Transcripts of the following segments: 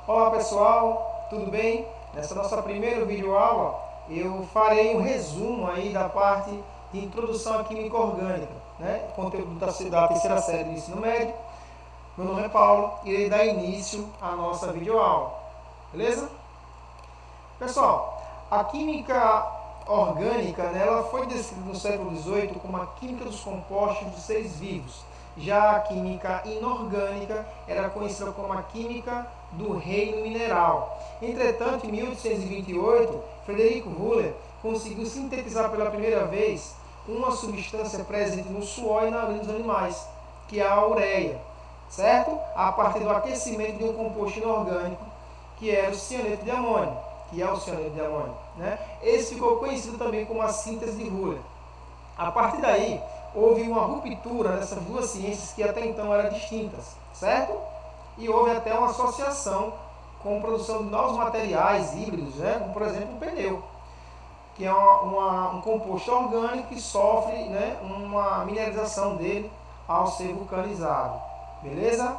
Olá pessoal, tudo bem? Nessa nossa primeira videoaula eu farei um resumo aí da parte de introdução à química orgânica, né? Conteúdo da terceira série do ensino médio. Meu nome é Paulo e irei dar início à nossa videoaula, beleza? Pessoal, a química orgânica, né, ela foi descrita no século XVIII como a química dos compostos dos seres vivos. Já a química inorgânica era conhecida como a química do reino mineral. Entretanto, em 1828, Frederico Wöhler conseguiu sintetizar pela primeira vez uma substância presente no suor e na urina dos animais, que é a ureia, certo? A partir do aquecimento de um composto inorgânico, que era o cianeto de amônio, né? Esse ficou conhecido também como a síntese de Wöhler. A partir daí, houve uma ruptura nessas duas ciências que até então eram distintas, certo? E houve até uma associação com a produção de novos materiais híbridos, né? Como por exemplo o pneu, que é um composto orgânico que sofre, né, uma mineralização dele ao ser vulcanizado. Beleza?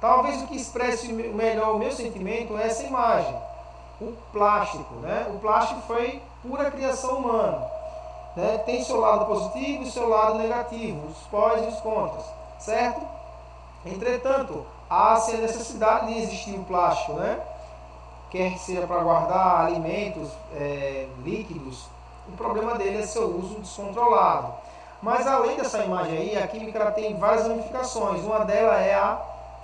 Talvez o que expresse melhor o meu sentimento é essa imagem. O plástico, né? O plástico foi pura criação humana, né? Tem seu lado positivo e seu lado negativo, os pós e os contras, certo? Entretanto, há-se a necessidade de existir o plástico, né? Quer seja para guardar alimentos, líquidos. O problema dele é seu uso descontrolado. Mas além dessa imagem aí, a química tem várias ramificações. Uma delas é a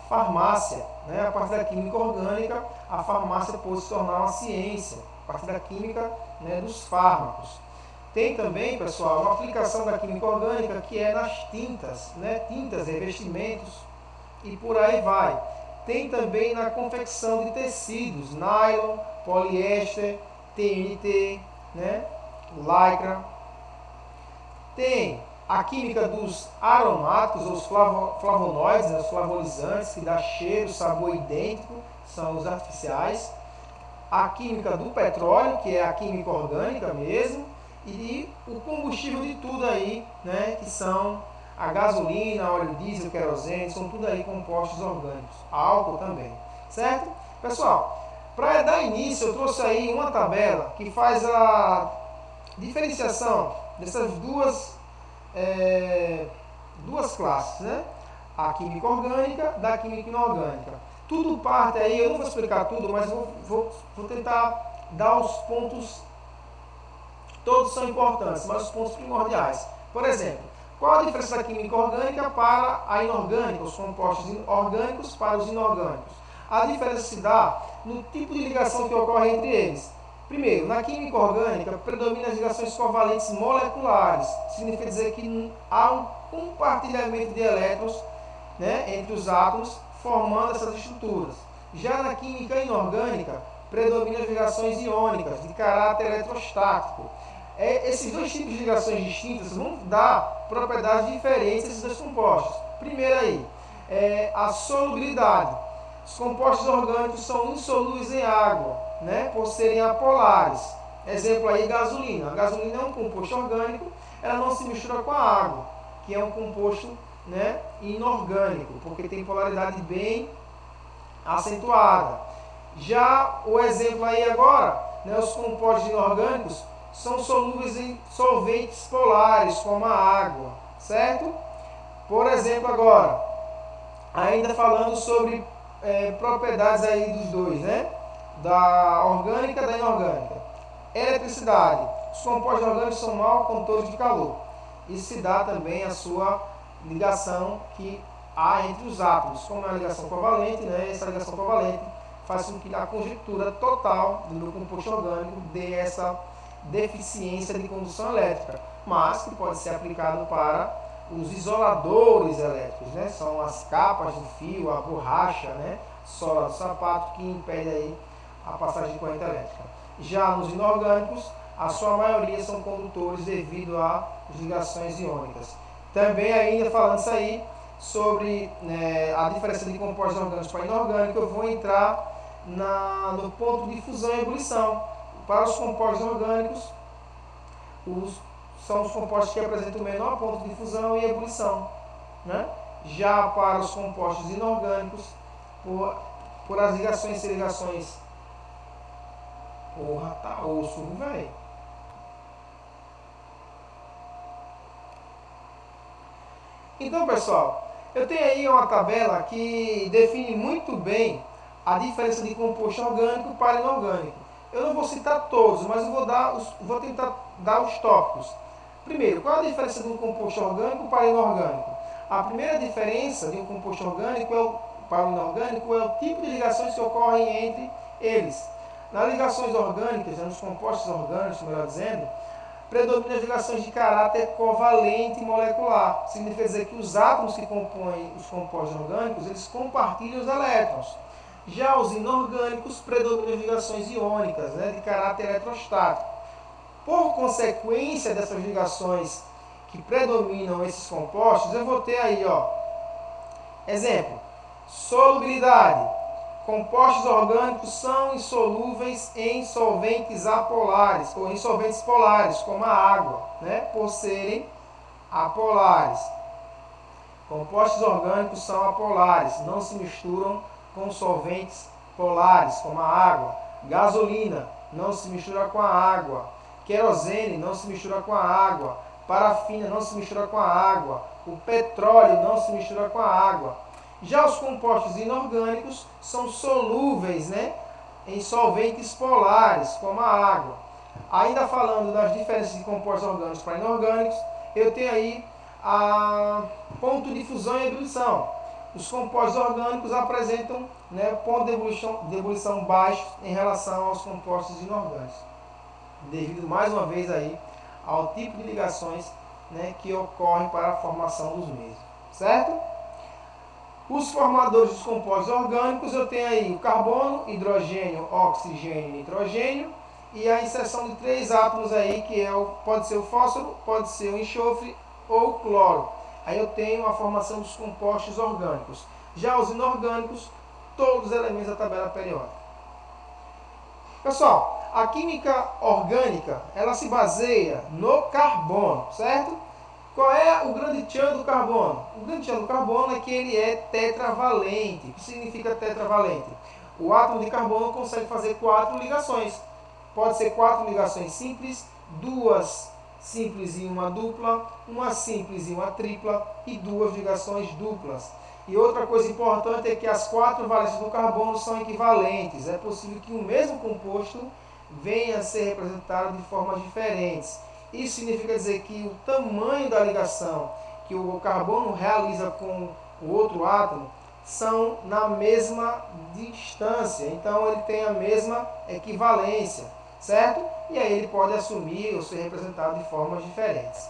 farmácia, né? A partir da química orgânica, a farmácia pode se tornar uma ciência, a partir da química, né, dos fármacos. Tem também, pessoal, uma aplicação da química orgânica que é nas tintas, né? Tintas, revestimentos e por aí vai. Tem também na confecção de tecidos, nylon, poliéster, TNT, né? Lycra. Tem a química dos aromáticos, os flavonoides, né, os flavorizantes, que dá cheiro, sabor idêntico, são os artificiais. A química do petróleo, que é a química orgânica mesmo. E o combustível de tudo aí, né, que são a gasolina, óleo diesel, querosene, são tudo aí compostos orgânicos. Álcool também, certo? Pessoal, para dar início, eu trouxe aí uma tabela que faz a diferenciação dessas duas classes, né? A química orgânica da química inorgânica. Tudo parte aí, eu não vou explicar tudo, mas vou tentar dar os pontos, todos são importantes, mas os pontos primordiais. Por exemplo, qual a diferença da química orgânica para a inorgânica, os compostos orgânicos para os inorgânicos? A diferença se dá no tipo de ligação que ocorre entre eles. Primeiro, na química orgânica, predominam as ligações covalentes moleculares. Significa dizer que há um compartilhamento de elétrons, né, entre os átomos, formando essas estruturas. Já na química inorgânica, predominam as ligações iônicas, de caráter eletrostático. Esses dois tipos de ligações distintas vão dar propriedades diferentes a esses dois compostos. Primeiro aí, a solubilidade. Os compostos orgânicos são insolúveis em água, né, por serem apolares. Exemplo aí, gasolina. A gasolina é um composto orgânico, ela não se mistura com a água, que é um composto, né, inorgânico, porque tem polaridade bem acentuada. Já o exemplo aí agora, né, os compostos inorgânicos são solúveis em solventes polares, como a água, certo? Por exemplo agora, ainda falando sobre propriedades aí dos dois, né? Da orgânica e da inorgânica. Eletricidade. Os compostos orgânicos são mal condutores de calor. Isso se dá também a sua ligação que há entre os átomos. Como é uma ligação covalente, né? Essa ligação covalente faz com que a conjectura total do composto orgânico dê essa deficiência de condução elétrica, mas que pode ser aplicado para os isoladores elétricos, né? São as capas de fio, a borracha, né? Sola do sapato que impede aí a passagem de corrente elétrica. Já nos inorgânicos, a sua maioria são condutores devido às ligações iônicas. Também ainda falando isso aí sobre, né, a diferença de compostos orgânicos para inorgânicos, eu vou entrar no ponto de fusão e ebulição. Para os compostos orgânicos, são os compostos que apresentam o menor ponto de fusão e ebulição, né? Já para os compostos inorgânicos, por as ligações ser ligações. Porra, tá osso, velho. Então, pessoal, eu tenho aí uma tabela que define muito bem a diferença de composto orgânico para inorgânico. Eu não vou citar todos, mas eu vou tentar dar os tópicos. Primeiro, qual é a diferença de um composto orgânico para inorgânico? A primeira diferença de um composto orgânico para o inorgânico é o tipo de ligações que ocorrem entre eles. Nas ligações orgânicas, nos compostos orgânicos, melhor dizendo, predominam as ligações de caráter covalente molecular. Significa dizer que os átomos que compõem os compostos orgânicos, eles compartilham os elétrons. Já os inorgânicos predominam as ligações iônicas, de caráter eletrostático. Por consequência dessas ligações que predominam esses compostos, eu vou ter aí, exemplo, solubilidade. Compostos orgânicos são insolúveis em solventes apolares ou em solventes polares, como a água, por serem apolares. Compostos orgânicos são apolares, não se misturam com solventes polares, como a água. Gasolina não se mistura com a água. Querosene não se mistura com a água. Parafina não se mistura com a água. O petróleo não se mistura com a água. Já os compostos inorgânicos são solúveis, em solventes polares, como a água. Ainda falando das diferenças de compostos orgânicos para inorgânicos, eu tenho aí a ponto de fusão e ebulição. Os compostos orgânicos apresentam ponto de ebulição baixo em relação aos compostos inorgânicos, devido mais uma vez aí ao tipo de ligações que ocorrem para a formação dos mesmos, certo? Os formadores dos compostos orgânicos, eu tenho aí o carbono, hidrogênio, oxigênio e nitrogênio, e a inserção de 3 átomos aí, que pode ser o fósforo, pode ser o enxofre ou o cloro. Aí eu tenho a formação dos compostos orgânicos. Já os inorgânicos, todos os elementos da tabela periódica. Pessoal, a química orgânica, ela se baseia no carbono, certo? Qual é o grande tchan do carbono? O grande tchan do carbono é que ele é tetravalente. O que significa tetravalente? O átomo de carbono consegue fazer 4 ligações. Pode ser 4 ligações simples, 2 simples e uma dupla, uma simples e uma tripla e 2 ligações duplas. E outra coisa importante é que as 4 valências do carbono são equivalentes. É possível que o mesmo composto venha a ser representado de formas diferentes. Isso significa dizer que o tamanho da ligação que o carbono realiza com o outro átomo são na mesma distância. Então ele tem a mesma equivalência, certo? E aí ele pode assumir ou ser representado de formas diferentes.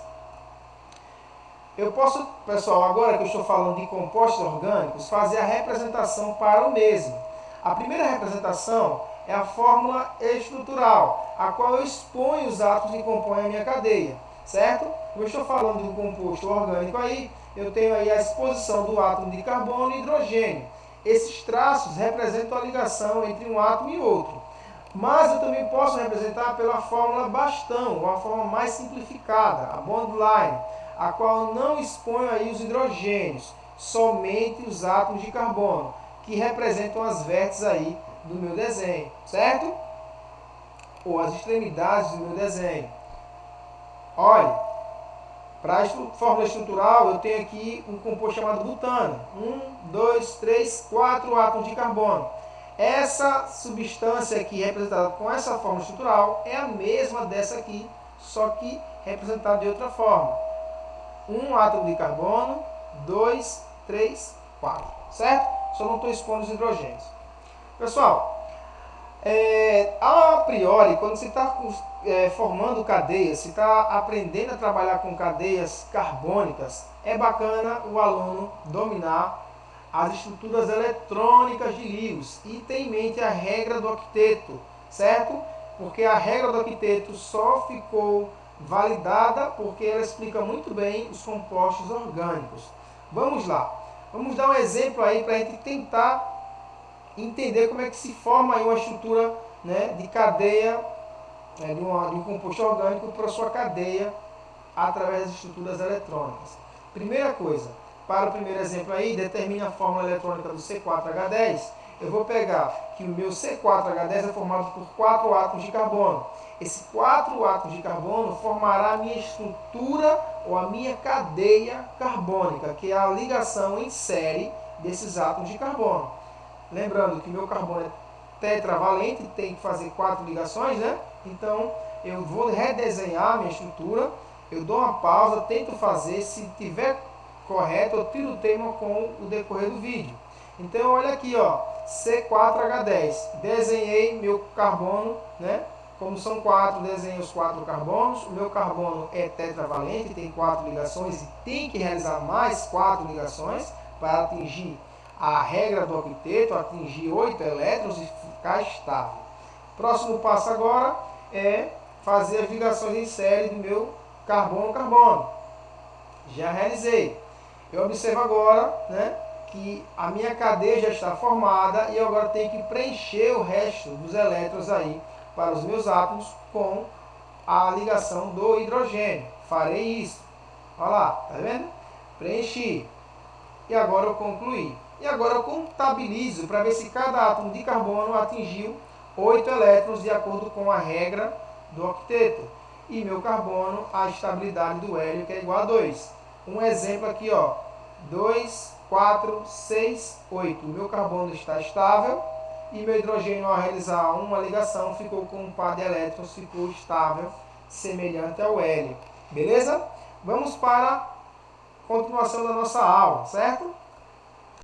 Eu posso, pessoal, agora que eu estou falando de compostos orgânicos, fazer a representação para o mesmo. A primeira representação é a fórmula estrutural, a qual eu exponho os átomos que compõem a minha cadeia, certo? Como eu estou falando de um composto orgânico aí, eu tenho aí a exposição do átomo de carbono e hidrogênio. Esses traços representam a ligação entre um átomo e outro. Mas eu também posso representar pela fórmula bastão, uma forma mais simplificada, a bond line, a qual não exponho aí os hidrogênios, somente os átomos de carbono, que representam as vértices aí do meu desenho, certo? Ou as extremidades do meu desenho. Olha, para a fórmula estrutural eu tenho aqui um composto chamado butano. 1, 2, 3, 4 átomos de carbono. Essa substância aqui representada com essa fórmula estrutural é a mesma dessa aqui, só que representada de outra forma. 1 átomo de carbono, 2, 3, 4, certo? Só não estou expondo os hidrogênios. Pessoal, a priori, quando você está formando cadeias, se está aprendendo a trabalhar com cadeias carbônicas, é bacana o aluno dominar as estruturas eletrônicas de livros e ter em mente a regra do octeto, certo? Porque a regra do octeto só ficou validada porque ela explica muito bem os compostos orgânicos. Vamos lá, vamos dar um exemplo aí para a gente tentar entender como é que se forma aí uma estrutura de cadeia, de um composto orgânico para a sua cadeia através das estruturas eletrônicas. Primeira coisa, para o primeiro exemplo aí, determina a fórmula eletrônica do C4H10. eu vou pegar que o meu C4H10 é formado por 4 átomos de carbono. Esses 4 átomos de carbono formará a minha estrutura ou a minha cadeia carbônica, que é a ligação em série desses átomos de carbono. Lembrando que o meu carbono é tetravalente, tem que fazer 4 ligações, né? Então, eu vou redesenhar a minha estrutura, eu dou uma pausa, tento fazer, se tiver correto, eu tiro o tema com o decorrer do vídeo. Então, olha aqui, ó, C4H10, desenhei meu carbono, né? Como são 4, desenhei os 4 carbonos, o meu carbono é tetravalente, tem 4 ligações e tem que realizar mais 4 ligações para atingir a regra do octeto, atingir 8 elétrons e ficar estável. Próximo passo agora é fazer as ligações em série do meu carbono-carbono. Já realizei. Eu observo agora, né, que a minha cadeia já está formada e eu agora tenho que preencher o resto dos elétrons aí para os meus átomos com a ligação do hidrogênio. Farei isso. Olha lá, tá vendo? Preenchi. E agora eu concluí. E agora eu contabilizo para ver se cada átomo de carbono atingiu 8 elétrons de acordo com a regra do octeto. E meu carbono, a estabilidade do hélio, que é igual a 2. Um exemplo aqui, ó. 2, 4, 6, 8. O meu carbono está estável e meu hidrogênio, ao realizar uma ligação, ficou com um par de elétrons, ficou estável, semelhante ao hélio. Beleza? Vamos para a continuação da nossa aula, certo?